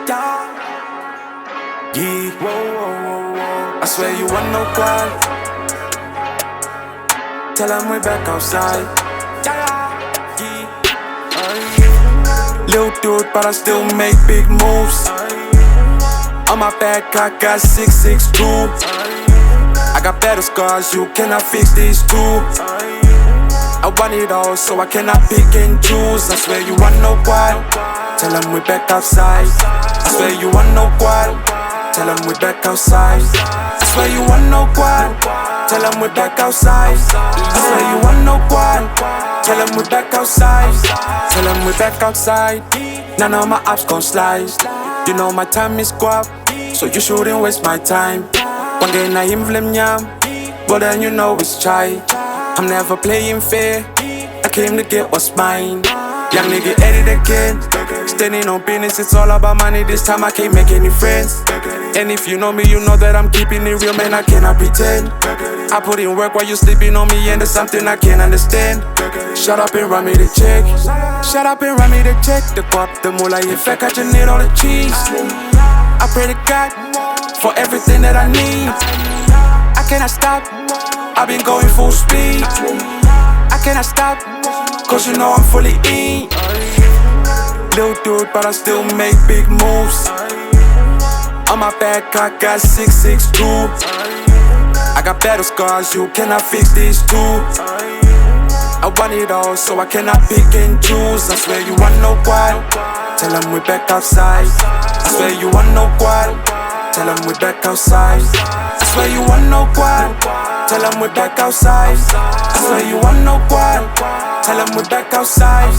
Yeah, I swear you want no Kwaal. Tell them we're back outside. Little dude, but I still make big moves. On my back, I got 662. I got better scars, you cannot fix these two. I want it all, so I cannot pick and choose. I swear you want no Kwaal. Tell them we're back outside. I swear you want no Kwaal. Tell them we're back outside. I swear you want no Kwaal. Tell them we're back outside. I swear you want no Kwaal. Tell them we're back outside. Tell them we're back outside. None of my apps gon' slide. You know my time is guap, so you shouldn't waste my time. One day na him nyam, but then you know it's chai. I'm never playing fair, I came to get what's mine. Young nigga at it again, standing on business, it's all about money. This time I can't make any friends. And if you know me, you know that I'm keeping it real, man, I cannot pretend. I put in work while you sleeping on me, and there's something I can't understand. Shut up and run me the check. Shut up and run me the check. The guap, the moolah, in fact, I just need all the cheese. I pray to God for everything that I need. I cannot stop, I've been going full speed. I cannot stop, cause you know I'm fully in. Little dude, but I still make big moves. On my back, I got 662. I got better scars, you cannot fix these two. I want it all, so I cannot pick and choose. I swear you want no Kwaal. Tell them we're back outside. I swear you want no Kwaal. Tell them we're back outside. I swear you want no Kwaal. Tell them we're back outside. I swear you want no Kwaal. Tell them we're back outside.